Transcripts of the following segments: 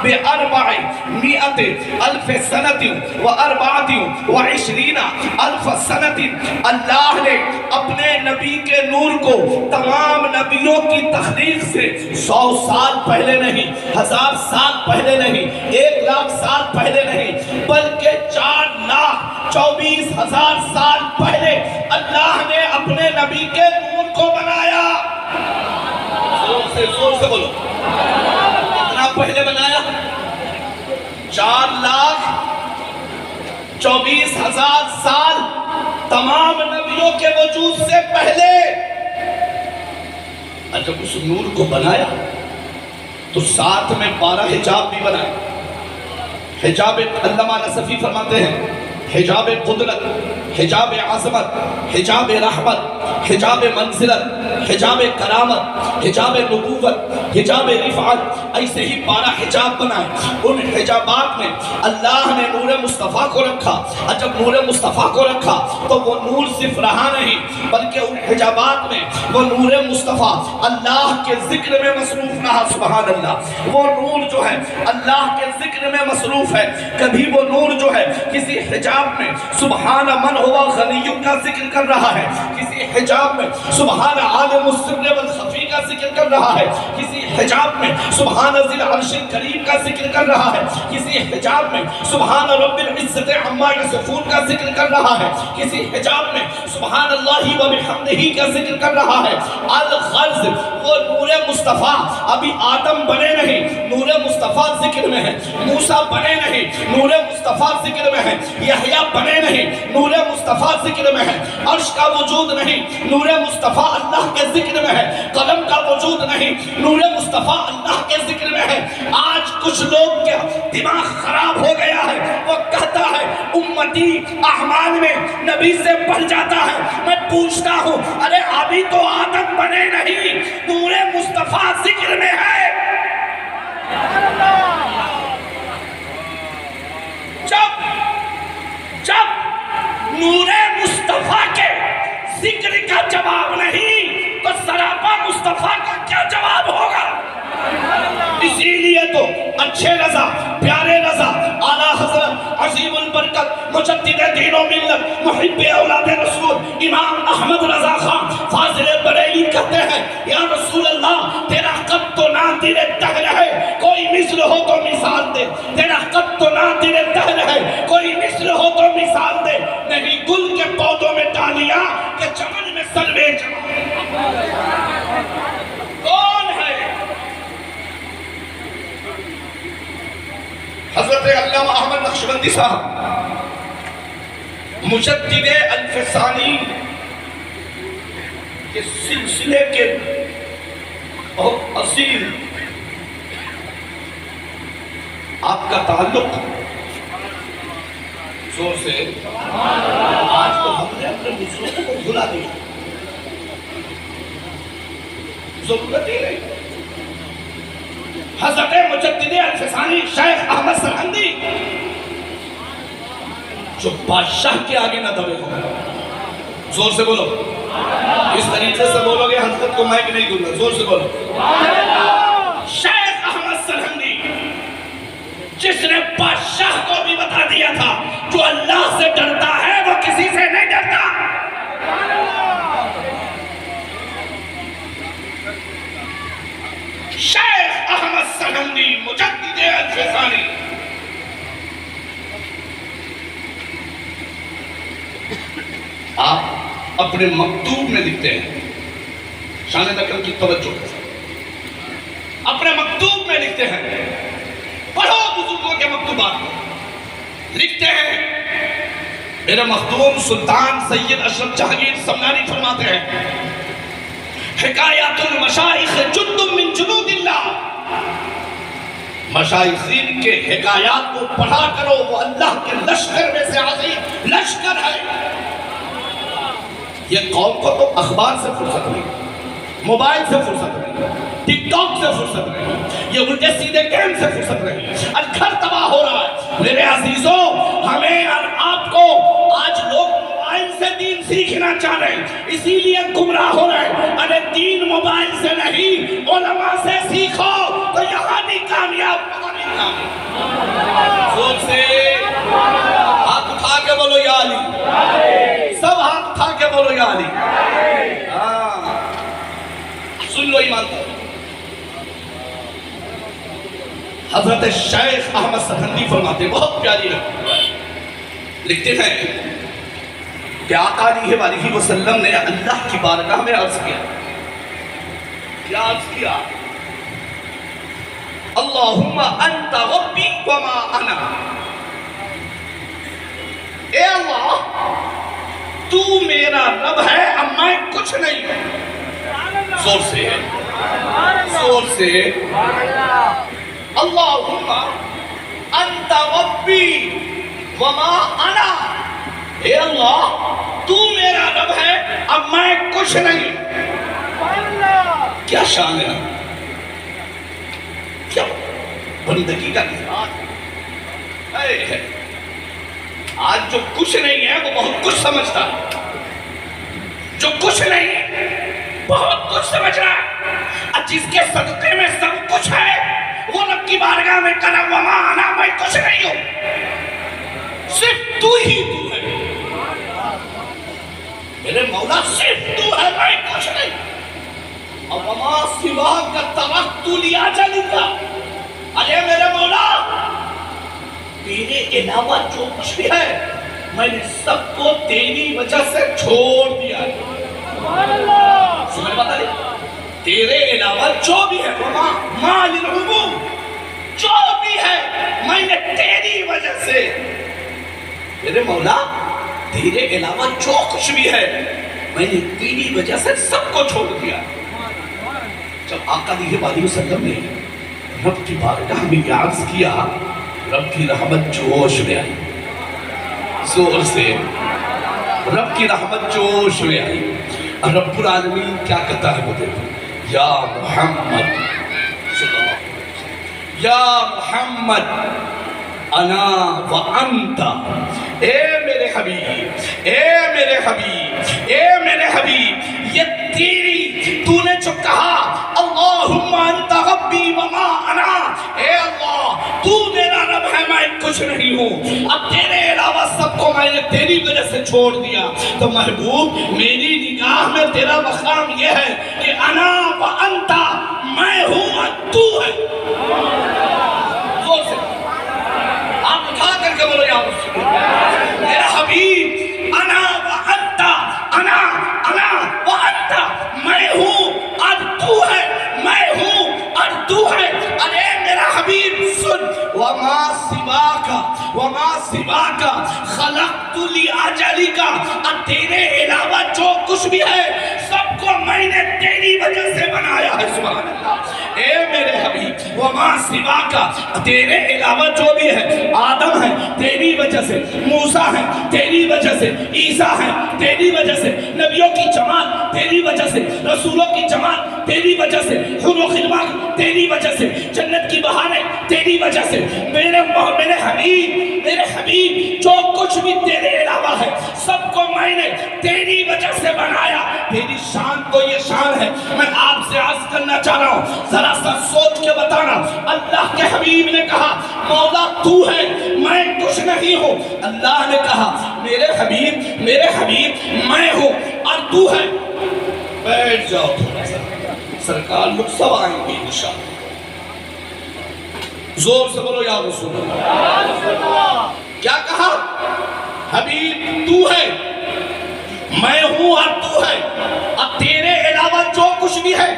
ب400,000 سنة و24 الف سنت، اللہ نے اپنے نبی کے نور کو تمام نبیوں کی تخلیق سے 100 سال پہلے نہیں، 1000 سال پہلے نہیں، 1,00,000 سال پہلے نہیں، بلکہ 4,24,000 سال پہلے اللہ نے اپنے نبی کے نور کو بنایا۔ زور سے بولو، کتنا پہلے بنایا؟ 4,24,000 سال تمام نبیوں کے وجود سے پہلے۔ اور جب اس نور کو بنایا تو ساتھ میں 12 حجاب بھی بنائے۔ حجاب علامہ نصفی فرماتے ہیں حجاب قدرت، حجاب عظمت، حجاب رحمت، حجاب منزلت، حجاب کرامت، حجاب نبوت، حجاب رفعت، ایسے ہی 12 حجاب بنائے۔ ان حجابات میں اللہ نے نور مصطفیٰ کو رکھا، اور جب نور مصطفیٰ کو رکھا تو وہ نور صرف رہا نہیں، بلکہ ان حجابات میں وہ نور مصطفیٰ اللہ کے ذکر میں مصروف رہا۔ سبحان اللہ، وہ نور جو ہے اللہ کے ذکر میں مصروف ہے۔ کبھی وہ نور جو ہے کسی حجاب میں سبحان من ہوا غنیوں کا ذکر کر رہا ہے، کسی حجاب میں سبحان عالم السر والخفی کا ذکر کر رہا ہے، کسی حجاب میں سبحان ذی العرش الکریم کا ذکر کر رہا ہے، کسی حجاب میں سبحان رب العزت عما یصفون کا ذکر کر رہا ہے، کسی حجاب میں سبحان اللہ و بحمدہ کا ذکر کر رہا ہے۔ الغرض وہ نور مصطفیٰ ابھی آدم بنے نہیں، نور مصطفیٰ ذکر میں ہے، موسیٰ بنے نہیں، نور مصطفیٰ ذکر میں ہے، یحییٰ بنے نہیں، نور مصطفیٰ ذکر میں ہے، عرش کا وجود نہیں، نور مصطفیٰ اللہ کے ذکر میں ہے، قلم کا وجود نہیں، نور مصطفیٰ اللہ کے ذکر میں ہے۔ آج کچھ لوگ کے دماغ خراب ہو گیا ہے، وہ کہتا ہے امتی اعمال میں نبی سے بڑھ جاتا ہے۔ میں پوچھتا ہوں ارے ابھی تو آدم بنے نہیں، نور مصطفیٰ ذکر میں ہے۔ جب نور مصطفیٰ کے ذکر کا جواب نہیں تو سراپا مصطفیٰ کا کیا جواب ہوگا؟ اسی لیے تو اچھے رضا، پیارے رضا، اعلیٰ حضرت عظیم البرکت مجدد دین و ملت محب اولاد رسول امام احمد رضا خان فاضل بریلی کہتے ہیں یا رسول اللہ تیرا قد تو نادر دہر ہے، کوئی مثل ہو تو مثال دے، تیرا قد تو نادر دہر ہے، کوئی مثل ہو تو مثال دے، نہیں گل کے پودوں میں ڈالیاں کہ چمن میں سروے جمع۔ کون ہے؟ حضرت علامہ احمد نقشبندی صاحب مجدد الف ثانی کے سلسلے کے بہت اصیل آپ کا تعلق زور سے آج تو ہم نے اپنے بزرگوں کو بھلا دیا، ضرورت ہی نہیں۔ حضرت مجدد الف ثانی شیخ احمد سرہندی جو بادشاہ کے آگے نہ دبے ہو، زور سے بولو، اس طریقے سے بولو گے حضرت کو مائک نہیں دوں گا، زور سے بولو۔ شیخ احمد سرہندی جس نے بادشاہ کو بھی بتا دیا تھا جو اللہ سے ڈرتا ہے وہ کسی سے نہیں ڈرتا۔ شیخ احمد سرہندی مجدد الف ثانی آپ اپنے مکتوب میں لکھتے ہیں، شان دکن کی توجہ کے ساتھ اپنے مکتوب میں لکھتے ہیں، پڑھو بزرگوں کے مکتوبات کو، لکھتے ہیں میرے مخدوم سلطان سید اشرف جہانگیر سمنانی فرماتے ہیں حکایات المشائخ جند من جنود اللہ، مشائخین کے حکایات کو پڑھا کرو، وہ اللہ کے لشکر میں سے عظیم لشکر ہے۔ یہ قوم کو تو اخبار سے فرصت نہیں، موبائل سے فرصت نہیں، ٹک ٹاک سے فرصت نہیں، یہ الٹے سیدھے گیم سے فرصت نہیں، آج گھر تباہ ہو رہا ہے۔ میرے عزیزوں ہمیں اور آپ کو آج لوگ موبائل سے دین سیکھنا چاہ رہے ہیں، اسی لیے گمراہ ہو رہے ہیں۔ ارے دین موبائل سے نہیں علماء سے سیکھو تو یہاں بھی کامیاب آمین۔ زور سے ہاتھ اٹھا کے بولو یا علی، سب ہاتھ اٹھا کے بولو یا علی۔ ہاں سن لو ایماندار، حضرت شیخ احمد سکندی فرماتے ہیں، بہت پیاری لکھتے ہیں کہ آقا علیہ وآلہ وسلم نے اللہ کی بارگاہ میں عرض کیا، کیا عرض کیا؟ اللہم انت ربی وما انا، اے اللہ تو میرا رب ہے، اب میں کچھ نہیں ہوں۔ زور سے اللہم انت ربی وما انا، اے اللہ تو میرا رب ہے، اب میں کچھ نہیں۔ کیا شان ہے، کیا بندگی کا اظہار ہے۔ آج جو کچھ نہیں ہے وہ بہت کچھ سمجھتا ہے، جو کچھ نہیں ہے بہت کچھ سمجھ رہا ہے، اور جس کے صدقے میں سب کچھ ہے وہ رب کی بارگاہ میں کہنا وما انا، میں کچھ نہیں ہوں، صرف تو ہی تو ہے میرے مولا، صرف تو ہے، میں کچھ نہیں۔ اور وما سواک ترکت لاجلک، ارے میرے مولا تیرے علاوہ جو کچھ بھی ہے میں نے سب کو تیری وجہ سے چھوڑ دیا ہے۔ سمجھ بتا لے، تیرے علاوہ جو بھی ہے وما ما للعموم، جو بھی ہے میں نے تیری وجہ سے، میرے مولا تیرے علاوہ جو کچھ بھی ہے میں نے تیری وجہ سے سب کو چھوڑ دیا۔ جب آقا علیہ وآلہ وسلم نے رب کی بارگاہ میں یہ عرض کیا، رب کی رحمت جوش میں آئی، زور سے رب کی رحمت جوش میں آئی۔ اور رب العالمین کیا کہتا ہے وہ دیکھو، یا محمد یا محمد انا وانت، اے میرے حبیب، اے میرے حبیب، اے میرے حبیب، یہ تیری تو نے جو کہا اللہم انت ربی وما انا، اے اللہ تو میرا رب ہے میں کچھ نہیں ہوں، اب تیرے علاوہ سب کو میں نے تیری وجہ سے چھوڑ دیا۔ تو محبوب میری نگاہ میں تیرا مقام یہ ہے کہ انا وانت، میں ہوں اور تو ہے۔ زور سے آپ اٹھا کر کے بولو یا رسول اللہ، میرا حبیب انا وانت، انا وانت، میں ہوں اور تو ہے، میں ہوں اور تو ہے۔ ارے میرا حبیب سن، وما سواک خلقت لاجلک، اور تیرے علاوہ جو کچھ بھی ہے سب کو میں نے تیری وجہ سے بنایا ہے۔ سبحان اللہ، اے میرے حبیب وما سواک، تیرے علاوہ جو بھی ہے، آدم ہے تیری وجہ سے، موسیٰ ہے تیری وجہ سے، عیسیٰ ہے تیری وجہ سے، نبیوں کی جماعت تیری وجہ سے، رسولوں کی جماعت تیری وجہ سے، حور و خلوت تیری وجہ سے، جنت کی بہاریں تیری وجہ سے، میرے حبیب جو کچھ بھی تیرے علاوہ ہے سب کو میں نے تیری وجہ سے بنایا۔ تیری شان تو یہ شان ہے، میں آپ سے عرض کرنا چاہ رہا ہوں، ذرا سا سوچ کے بتانا، اللہ کے حبیب نے کہا مولا تو ہے میں کچھ نہیں ہوں، اللہ نے کہا میرے حبیب میں ہوں اور تو ہے۔ بیٹھ جاؤ تھوڑا سا، سرکار لوگ سب آئیں گے انشاءاللہ۔ زور سے بولو یا رسول اللہ۔ کیا کہا؟ حبیب تو ہے، میں ہوں اور تو ہے، اب تیرے علاوہ جو کچھ بھی ہے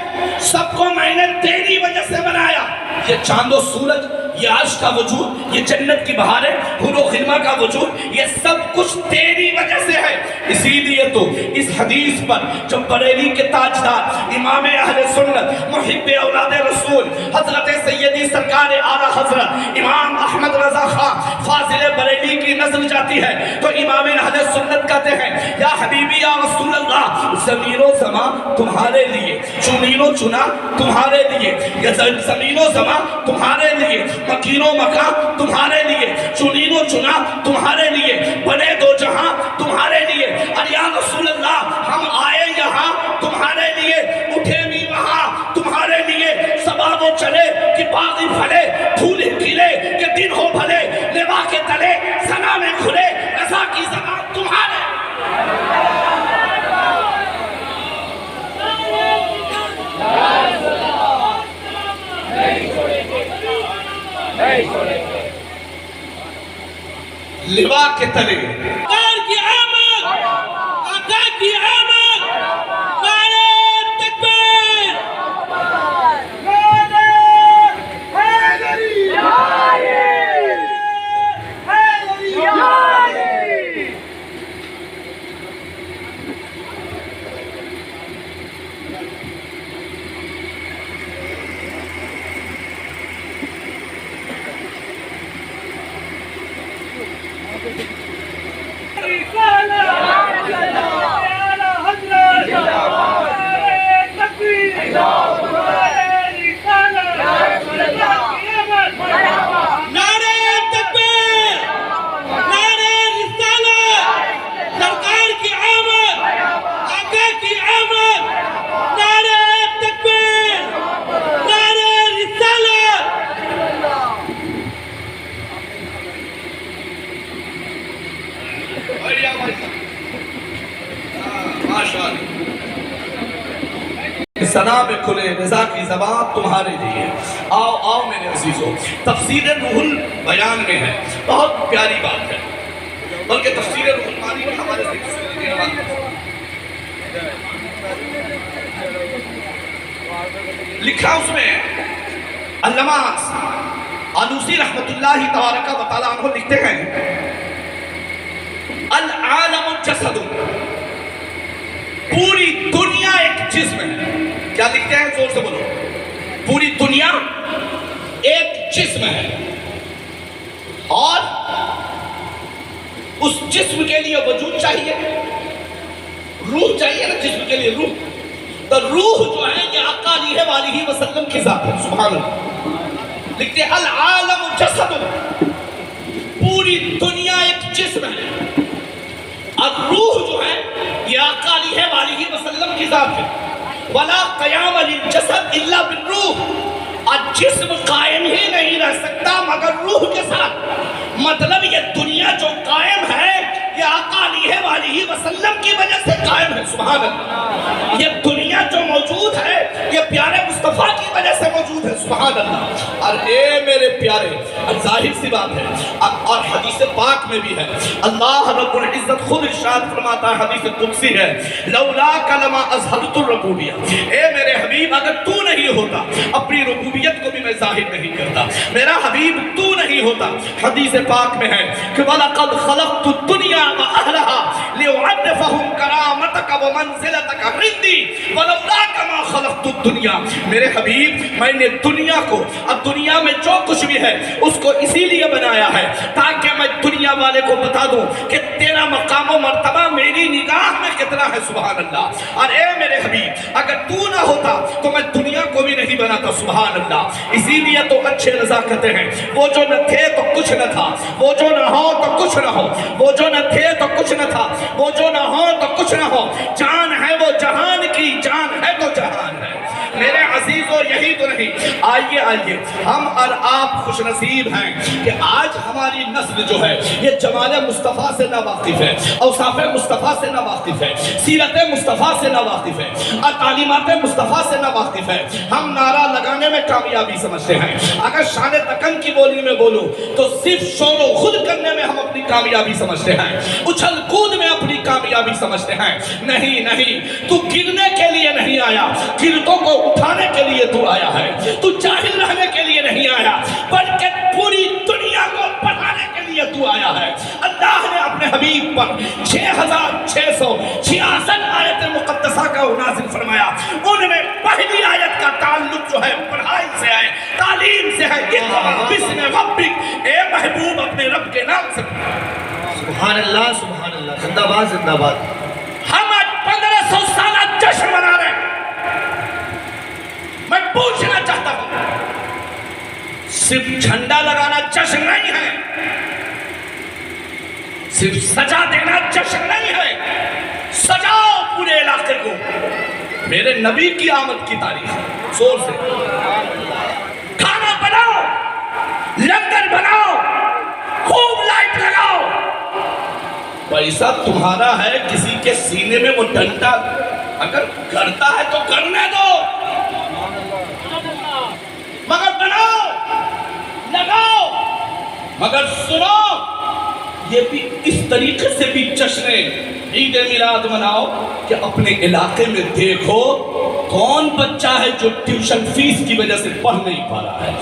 سب کو میں نے تیری وجہ سے بنایا۔ یہ چاند و سورج، یہ عرش کا وجود، یہ جنت کی بہاریں، حور و خلوت کا وجود، یہ سب کچھ تیری وجہ سے ہے۔ اسی لیے تو اس حدیث پر جو بریلی کے تاجدار امام اہل سنت محب اولاد رسول حضرت سیدی سرکار اعلیٰ حضرت امام احمد رضا خان فاضل بریلی کی نظر جاتی ہے تو امام اہل سنت کہتے ہیں یا حبیبی یا رسول اللہ، زمین و زمان تمہارے لیے، چنین و چنا تمہارے لیے، یہ زمین و زمان تمہارے لیے، مکین و مکان تمہارے لیے، چنین و چنا تمہارے لیے، بنے دو جہاں تمہارے لیے۔ اور یا رسول اللہ ہم آئے یہاں تمہارے لیے، اٹھے بھی وہاں تمہارے لیے، سبا وہ چلے کہ باغی پھلے پھول کھلے کی زبان تمہارے. لوا کے تلے سرکار کی آمد، آقا کی آمد، نعرہ تکبیر، نعرہ حیدری، حیدری. ثنا میں کھلے رضا کی زبان تمہارے لیے. آؤ آؤ میرے عزیزوں، تفسیر روح البیان میں ہے، بہت پیاری بات ہے، بلکہ تفسیر روح المعانی میں ہمارے سے لکھا اس میں علامہ آلوسی رحمت اللہ تبارک و تعالیٰ عنہ لکھتے ہیں العالم جسد، پوری دنیا ایک جسم ہے. کیا لکھتے ہیں؟ زور سے بولو. پوری دنیا ایک جسم ہے اور اس جسم کے لیے وجود چاہیے، روح چاہیے نا جسم کے لیے روح. تو روح جو ہے یہ آقا علیہ وآلہ وسلم کی ذات ہے. سبحان اللہ. لکھتے ہیں العالم جسد، پوری دنیا ایک جسم ہے اور روح جو ہے یہ آقا علیہ وآلہ وسلم کی ذات ہے. وَلَا قَيَامَ لِلْجَسَدِ إِلَّا بِالْرُوحِ، اور جسم قائم ہی نہیں رہ سکتا مگر روح کے ساتھ. مطلب یہ دنیا جو قائم ہے یہ آقا علیہ وآلہ وسلم کی وجہ سے قائم ہے. سبحان اللہ. یہ دنیا جو موجود ہے یہ پیارے مصطفیٰ کی وجہ سے موجود ہے. سبحان اللہ. اور اے میرے پیارے، ظاہر سی بات ہے اور حدیث پاک میں بھی ہے، اللہ رب العزت خود ارشاد فرماتا ہے، حدیث قدسی ہے، لولاک لما اظہرت الربوبیہ. اے میرے حبیب اگر تو نہیں ہوتا اپنی ربوبیت کو بھی میں ظاہر نہیں کرتا. میرا حبیب تو نہیں ہوتا. حدیث پاک میں ہے کہ وَلَقَدْ خَلَقْتُ الدُّنْيَا وَأَهْلَهَا لِأُعَرِّفَهُمْ كَرَامَتَكَ وَمَنْزِلَتَكَ عِنْدِي وَلَوْلَاكَ مَا خَلَقْتُ الدُّنْيَا. میرے حبیب میں نے دنیا کو اور دنیا میں جو کچھ بھی ہے اس کو اسی لیے بنایا ہے تاکہ میں دنیا والے کو بتا دوں کہ تیرا مقام و مرتبہ میری نگاہ میں کتنا ہے. سبحان اللہ. اور اے میرے حبیب اگر تو نہ ہوتا تو میں دنیا کو بھی نہیں بناتا. سبحان اللہ. اسی لیے تو اچھے رضا کہتے ہیں وہ جو نہ تھے تو کچھ نہ تھا، وہ جو نہ ہو تو کچھ نہ ہو، وہ جو نہ تھے تو کچھ نہ تھا، وہ جو نہ ہو تو کچھ نہ ہو. جان ہے وہ جہان کی، جان ہے تو جہان ہے. میرے عزیزو یہی تو نہیں. آئیے آئیے، ہم اور آپ خوش نصیب ہیں کہ آج ہماری نسل جو ہے یہ جمال مصطفیٰ سے نہ واقف ہے، اوصاف مصطفیٰ سے نہ واقف ہے، سیرت مصطفیٰ سے نہ واقف ہے اور تعلیمات مصطفیٰ سے نہ واقف ہے. ہم نعرہ لگانے میں کامیابی سمجھتے ہیں. اگر شان تکن کی بولی میں بولوں تو صرف شور و خود کرنے میں ہم اپنی کامیابی سمجھتے ہیں، اچھل کود میں اپنی کامیابی سمجھتے ہیں. نہیں نہیں، تو گرنے کے لیے نہیں آیا، گردوں کو اٹھانے کے لیے تو آیا ہے. تو جاہل رہنے کے لیے نہیں آیا بلکہ پوری دنیا کو پڑھانے کے لیے تو آیا ہے. اللہ نے اپنے حبیب پر 6666 آیت مقدسہ کا نازل فرمایا. ان میں پہلی آیت کا تعلق جو ہے پڑھائی سے ہے، تعلیم سے ہے. اقرأ باسم ربک، اے محبوب اپنے رب کے نام سے. سبحان اللہ سبحان اللہ. زندہ باد زندہ باد. ہم آج 1500 سالہ جشن منا رہے ہیں. میں پوچھنا چاہتا ہوں، صرف جھنڈا لگانا جشن نہیں ہے، صرف سجا دینا جشن نہیں ہے. سجاؤ پورے علاقے کو. میرے نبی کی آمد کی تاریخ ہے. زور سے کھانا بناؤ، لنگر بناؤ، خوب لائٹ لگاؤ. پیسہ تمہارا ہے، کسی کے سینے میں وہ ڈنڈا اگر کرتا ہے تو کرنے دو، مگر بناؤ، لگاؤ، مگر سنو، یہ بھی اس طریقے سے بھی جشن عید میلاد مناؤ کہ اپنے علاقے میں دیکھو کون بچہ ہے جو ٹیوشن فیس کی وجہ سے پڑھ نہیں پا رہا ہے،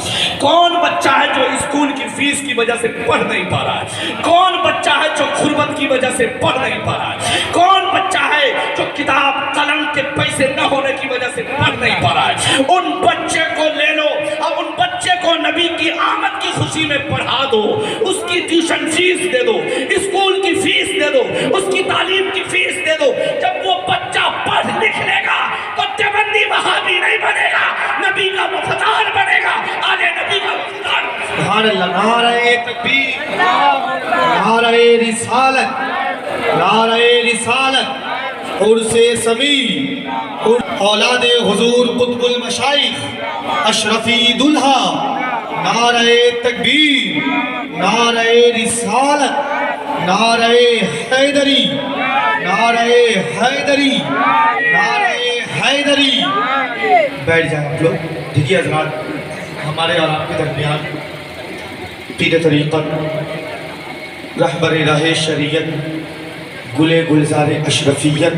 کون بچہ ہے جو اسکول کی فیس کی وجہ سے پڑھ نہیں پا رہا ہے، کون بچہ ہے جو غربت کی وجہ سے پڑھ نہیں پا رہا ہے، کون بچہ ہے جو کتاب قلم کے پیسے نہ ہونے کی وجہ سے پڑھ نہیں پا رہا ہے۔ ان بچے کو لے لو اور ان بچے کو نبی کی آمد کی خوشی میں پڑھا دو، اس کی ٹیوشن فیس دے دو، اسکول کی فیس دے دو، اس کی تعلیم کی فیس دے دو۔ جب وہ بچہ پڑھ لکھ لے گا تو دیوبندی وہابی نہیں بنے گا، نبی کا وفادار بنے گا، آگے نبی کا وفادار۔ سبحان اللہ، نعرہ تکبیر، نعرہ رسالت، نعرہ رسالت، عرس سمیع، اولاد حضور قطب المشائخ اشرفی دلہا، نعرہ تکبیر، نعرہ رسالت، نعرہ حیدری، نعرہ حیدری، نعرہ حیدری۔ بیٹھ جائیں آپ لوگ۔ دیکھیے حضرات، ہمارے اور آپ کے درمیان پیر طریقت، رہبر راہ شریعت، گل گلزار اشرفیت،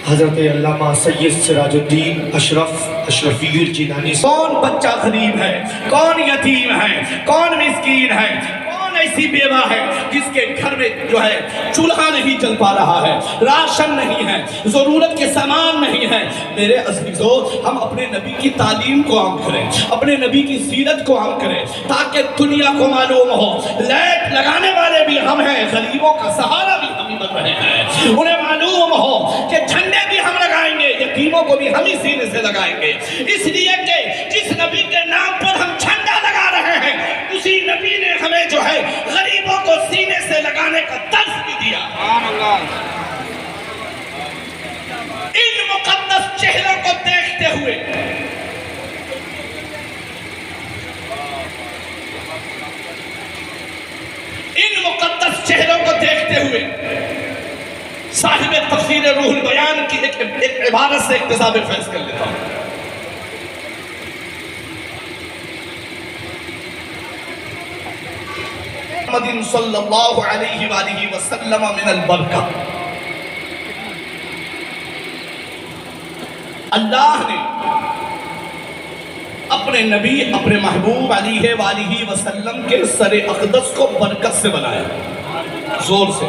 حضرت علامہ سید سراج الدین اشرفی الجیلانی۔ کون بچہ غریب ہے، کون یتیم ہے، کون مسکین ہے، کون ایسی بیوہ ہے جس کے گھر میں جو ہے چولہا نہیں چل پا رہا ہے، راشن نہیں ہے، ضرورت کے سامان نہیں ہے۔ میرے عزیزو، ہم اپنے نبی کی تعلیم کو عام کریں، اپنے نبی کی سیرت کو عام کریں تاکہ دنیا کو معلوم ہو لائٹ لگانے والے بھی ہم ہیں، غریبوں کا سہارا بھی ہم ہی بن رہے ہیں، انہیں معلوم ہو کہ جھنڈے بھی ہم لگائیں گے، یتیموں کو بھی ہم ہی سینے سے لگائیں گے، اس لیے کہ جس نبی کے نام پر ہم جھنڈا لگا رہے ہیں اسی نبی نے ہمیں جو ہے غریبوں کو سینے سے لگانے کا درس بھی دیا۔ ان مقدس چہروں کو دیکھتے ہوئے ان مقدس چہروں کو دیکھتے ہوئے صاحب تفسیر روح البیان کی ایک عبارت سے اقتباس فیض کر لیتا ہوں۔ محمد صلی اللہ علیہ وآلہ وسلم من البرکہ، اللہ نے اپنے نبی اپنے محبوب علیہ وآلہ وسلم کے سر اقدس کو برکت سے بنایا، زور سے۔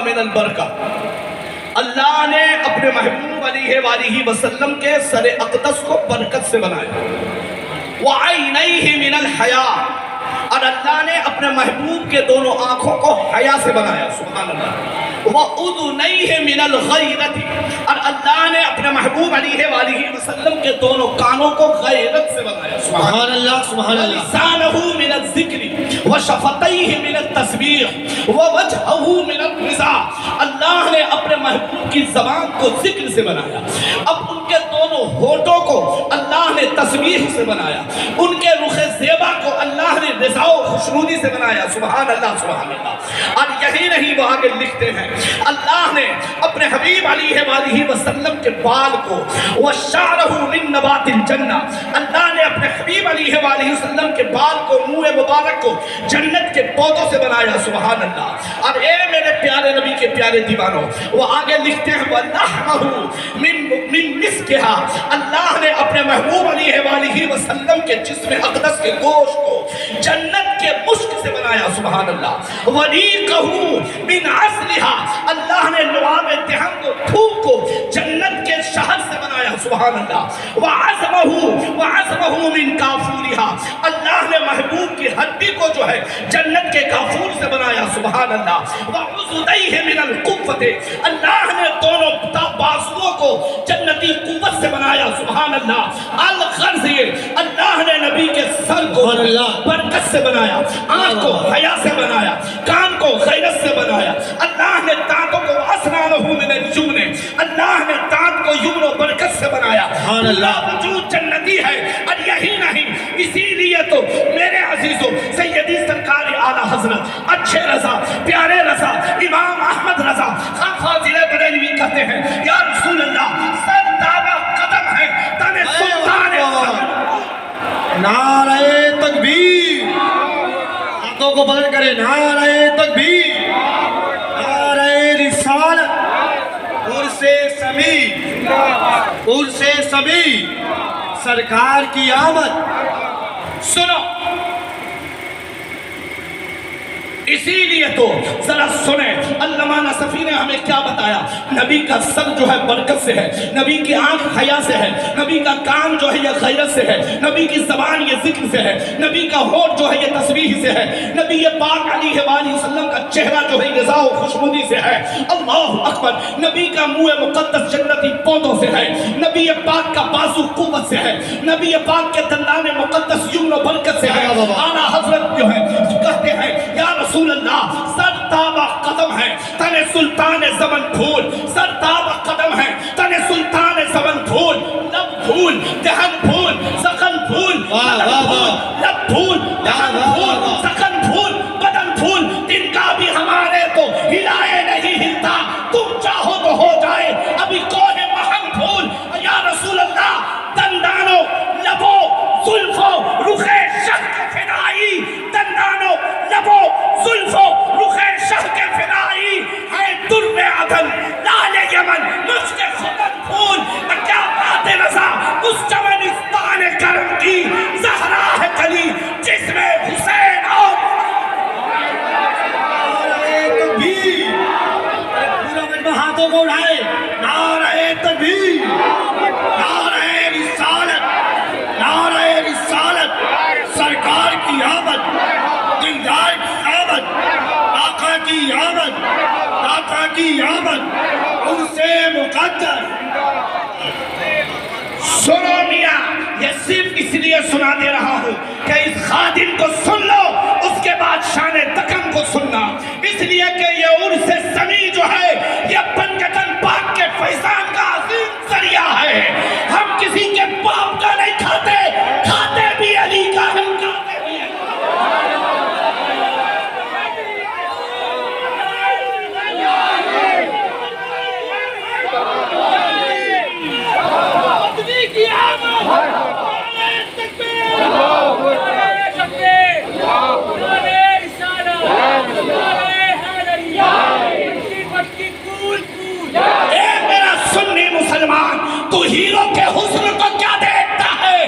من البرکہ، اللہ نے اپنے محبوب علیہ وآلہ وسلم کے سر اقدس کو برکت سے بنایا۔ وَعَيْنَيْهِ مِنَ الْحَيَاءِ، اور اللہ نے اپنے محبوب کے دونوں آنکھوں کو حیا سے بنایا، سبحان اللہ۔ وَأُذُنَيْهِ مِنَ الْغَيْرَةِ، اور اللہ نے اپنے محبوب علیہ وآلہ وسلم کے دونوں کانوں کو غیرت سے بنایا، سبحان اللہ، سبحان اللہ۔ لسانه من الذکر وشفتیہ من التسبیح ووجہہ من الرضا، اللہ نے اپنے محبوب کی زبان کو ذکر سے بنایا، اب ان کے دونوں ہونٹوں کو اللہ نے تسبیح سے بنایا، ان کے رخ زیبا کو اللہ نے رضا و خوشنودی سے بنایا، سبحان اللہ، سبحان اللہ۔ اور یہی نہیں، وہ آگے لکھتے ہیں اللہ نے اپنے حبیب علیہ وآلہ وسلم کے بال کو وَشَعْرَهُ مِن نَبَاتِ الْجَنَّةِ، اللہ نے اپنے حبیب علیہ وآلہ وسلم کے بال کو، منہ مبارک کو جنت کے پودوں سے بنایا، سبحان اللہ۔ اور اے میرے پیارے نبی کے پیارے دیوانوں، وہ آگے لکھتے ہیں وَلَحْمَهُ مِن مِسْكِهَا، اللہ نے اپنے محبوب علیہ وآلہ وسلم کے جسم اقدس کے گوشت کو جنت کے مشک سے بنایا، سبحان اللہ۔ وَرِيقَهُ مِنْ عَسْلِهَا، اللہ نے لعاب دہن کو پھوک کو جنت کے شہد سے بنایا، سبحان اللہ۔ وَعَزْمَهُ مِنْ كَافُورِهَا، اللہ نے محبوب کی ہڈی کو جو ہے جنت کے کافور سے بنایا، سبحان اللہ۔ وَعُزُدَيْهِ مِنَ الْقُوَّةِ، اللہ نے دونوں بازوؤں کو جنتی قوت سے بنایا، سبحان اللہ۔ الغرض، اللہ نے نبی کے سر کو برکت سے بنایا، آنکھ کو حیا سے بنایا، کان کو غیرت سے بنایا، اللہ نے دانتوں کو اسنانہ من الجبن، اللہ نے دانت کو یوں سبحان اللہ۔ پورا وجود جنتی ہے۔ اور یہی نہیں، اسی لیے تو میرے عزیزوں سیدی سرکار اعلیٰ حضرت اچھے رضا، پیارے رضا، امام احمد رضا خان فاضل بریلوی کہتے ہیں یا رسول اللہ سر دابا قدم ہے تن سلطان نعرہ تکبیر، ہاتھوں کو بلند کرے، نعرہ تکبیر، نعرہ رسالت، عرس سمیع، عرس سمیع، سرکار کی آمد۔ سنو، اسی لیے تو ذرا سنیں علامہ نصفی نے ہمیں کیا بتایا۔ نبی کا سر جو ہے برکت سے ہے، نبی کی آنکھ حیا سے ہے، نبی کا کان جو ہے یہ غیرت سے ہے، نبی کی زبان یہ ذکر سے ہے، نبی کا ہونٹ جو ہے یہ تسبیح سے ہے، نبی پاک علیہ وآلہ وسلم کا چہرہ جو ہے رضا و خوشنودی سے ہے۔ اللہ اکبر۔ نبی کا منہ مقدس جنتی پودوں سے ہے، نبی پاک کا بازو قوت سے ہے، نبی پاک کے دندان مقدس یمن و برکت سے ہے۔ اعلیٰ حضرت جو ہے کہتے ہیں یا رسول اللہ سر تابہ قدم ہے تن سلطان زمن پھول، سر تابہ قدم ہے تن سلطان زمن پھول، لب پھول، دہن پھول، سخن پھول، بدن پھول، لب پھول، دہن پھول، سخن پھول، بدن پھول، دن کا بھی ہمارے تو ہلائے نہیں ہلتا، تم چاہو تو ہو جائے ابھی کوہ مہن پھول۔ یا رسول اللہ دندانوں، لبوں، زلفوں، رخ شہ کے فدائی، دندانوں، لبوں، زلفوں، رخ شہ کے فدائی، ہے در عدن، لال یمن، مشک ختن پھول۔ کیا بات ہے رضا اس چمنستان کرم کی، زہرا ہے کلی جس میں حسین اور پورا مجمع ہاتھوں کو اٹھائے، نعرہ تکبیر، نعرہ رسالت، نعرہ رسالت، سرکار کی آمد، دلدار کی آمد، آقا کی آمد، آقا کی آمد، ان سے مقدس۔ سنو میاں، یہ صرف اس لیے سنا دے رہا ہوں کہ اس خادم کو سن لو، اس کے بعد شان دکن کو سننا، اس لیے کہ یہ عرس سمیع جو ہے یہ بنگتن پاک کے فیضان کا عظیم ذریعہ ہے۔ ہم کسی کے باپ کا نہیں کھاتے، کھاتے بھی علی کا ہے، کھاتے بھی علی کی آمد، نعرہ تکبیر، نعرہ شکر، نعرہ رسالت، نعرہ حیدریہ، مصیبت کی کول کول۔ اے میرا سنی مسلمان، تو ہیرو کے حسن کو کیا دیکھتا ہے؟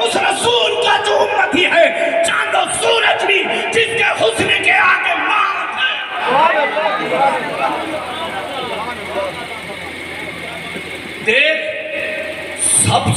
اس رسول کا جو امتی ہے، چاند و سورج بھی جس کے حسن کے آگے مات ہے۔ دیکھ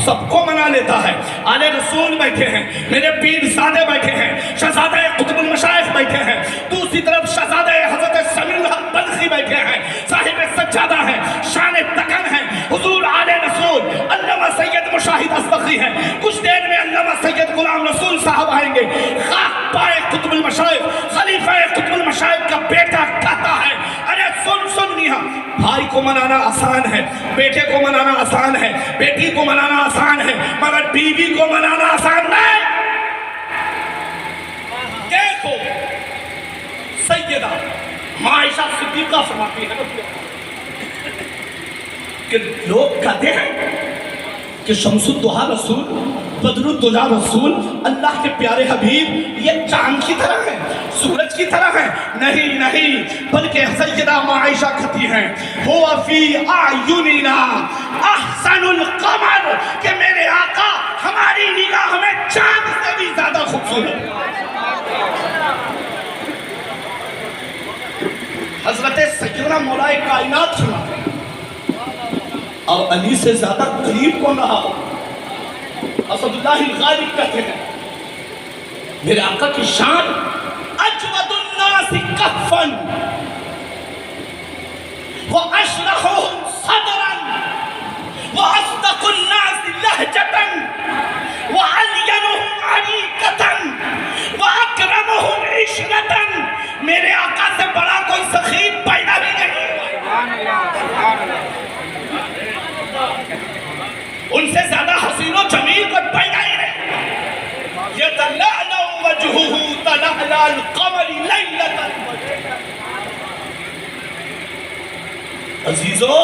سب کو منا لیتا ہے، آل رسول بیٹھے ہیں، میرے پیر زادے بیٹھے ہیں، شہزادہ قطب المشائخ بیٹھے ہیں، دوسری طرف شہزادہ حضرت سمیع الحق بلخی بیٹھے ہیں، صاحب سجادہ ہیں، شان دکن ہیں، حضور آل رسول، علامہ سید مشاہد اصبغی ہیں، کچھ دیر میں علامہ سید غلام رسول صاحب آئیں گے۔ خاک پائے قطب المشائخ، خلیفہ قطب المشائخ کا بیٹا کہتا ہے ارے سن میاں، بھائی کو منانا آسان ہے، بیٹے کو منانا آسان ہے، بیٹی کو منانا آسان ہے، مگر بیوی کو منانا آسان نہیں۔ دیکھو سیدہ عائشہ صدیقہ فرماتی ہے کہ لوگ کہتے ہیں کہ شمس الضحیٰ رسول، بدر الدجیٰ رسول، اللہ کے پیارے حبیب یہ چاند کی طرح ہے، سورج کی طرح ہے۔ نہیں نہیں، بلکہ سیدہ عائشہ کہتی ہیں ہوا فی اعیننا احسن القمر، کہ میرے آقا ہماری نگاہ میں چاند سے بھی زیادہ خوبصورت۔ حضرت سیدنا مولا کائنات فرماتے ہیں اور علی سے زیادہ قریب کون رہا ہو؟ اسد اللہ الغالب کہتے ہیں میرے آقا کی شان اجود الناس کفا واشرحهم صدرا واصدق الناس لهجة وعلينهم عريقة واکرمهم عشرة، میرے آقا سے بڑا کوئی سخیب پیدا ہی نہیں، ان سے زیادہ حسین عزیزو،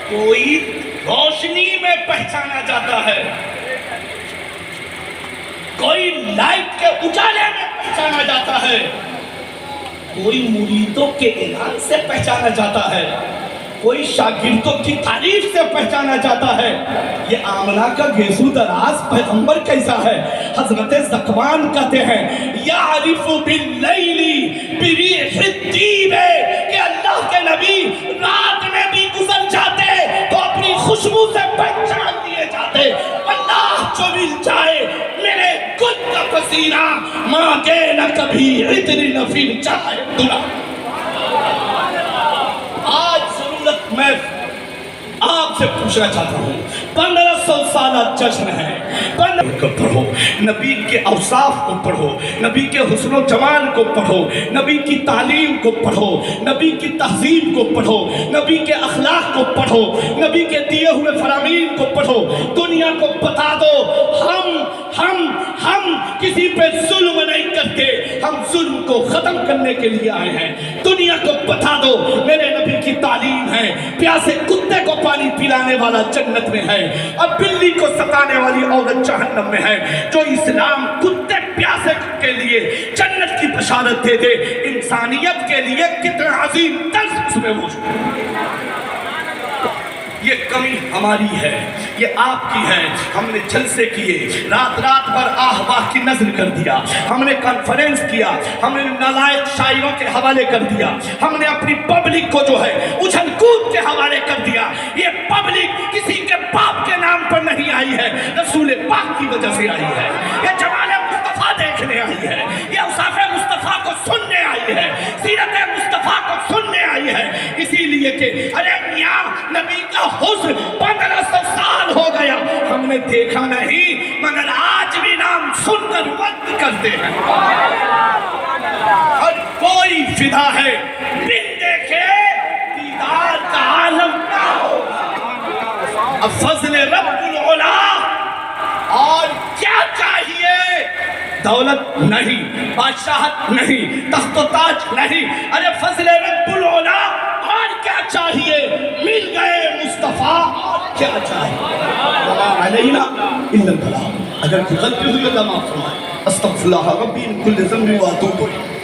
کوئی روشنی میں پہچانا جاتا ہے، کوئی لائٹ کے اجالے میں پہچانا جاتا ہے، کوئی مریدوں کے اعلان سے پہچانا جاتا ہے، کوئی شاگردوں کی تعریف سے پہچانا جاتا ہے۔ یہ آمنہ کا گیسو دراز پیغمبر کیسا ہے؟ حضرت زکوان کہتے ہیں یعرف باللیل بریح الطیب، کہ اللہ کے نبی رات میں بھی گزر جاتے تو اپنی خوشبو سے پہچان دیے جاتے۔ اللہ جو مل جائے میرے گل کا پسینہ، مانگے نہ کبھی عطر نہ پھر چاہے دلہ۔ آج ضرورت میں آپ سے پوچھنا چاہتا ہوں، 1500 سالہ جشن ہے، کو پڑھو، نبی کے اوصاف کو پڑھو، نبی کے حسن و جمال کو پڑھو، نبی کی تعلیم کو پڑھو، نبی کی تہذیب کو پڑھو، نبی کے اخلاق کو پڑھو، نبی کے دیے ہوئے فرامین کو پڑھو۔ دنیا کو بتا دو ہم کسی پہ ظلم نہیں کرتے، ہم ظلم کو ختم کرنے کے لیے آئے ہیں۔ دنیا کو بتا دو میرے نبی کی تعلیم ہے، پیاسے کتے کو پانی پلانے والا جنت میں ہے، اور بلی کو ستانے والی عورت جہنم میں ہے۔ جو اسلام کتے پیاسے کے لیے جنت کی بشارت دے دے، انسانیت کے لیے کتنا عظیم درس اس میں موجود ہے۔ یہ کمی ہماری ہے، یہ آپ کی ہے۔ ہم نے جلسے کیے، رات بھر آہ واہ کی نظر کر دیا، ہم نے کانفرنس کیا، ہم نے نالائق شاعروں کے حوالے کر دیا، ہم نے اپنی پبلک کو جو ہے اچھل کود کے حوالے کر دیا۔ یہ پبلک کسی کے باپ کے نام پر نہیں آئی ہے، رسول پاک کی وجہ سے آئی ہے۔ یہ جمال مصطفیٰ دیکھنے آئی ہے، یہ اوصاف مصطفیٰ کو سننے آئی ہے، سیرت مصطفیٰ کو سننے آئی ہے۔ اسی لیے کہ ارے میاں نبی کا حسن 1500 سال ہو گیا، ہم نے دیکھا نہیں، مگر آج بھی نام سن کر وقت کرتے ہیں۔ ہر کوئی فدا ہے، بن دیکھے دیدار کا عالم نہ ہو۔ اب فضل رب العلا، اور کیا چاہیے؟ دولت نہیں، بادشاہت نہیں، تخت و تاج نہیں، ارے فضل رب العلا، اور کیا چاہیے؟ مل گئے مصطفیٰ، اور کیا چاہیے؟ وما علینا الا البلاغ۔ اگر کوئی غلطی ہوئی اللہ معاف فرمائے۔ استغفر اللہ ربی من کل ذنب واتوب الیہ۔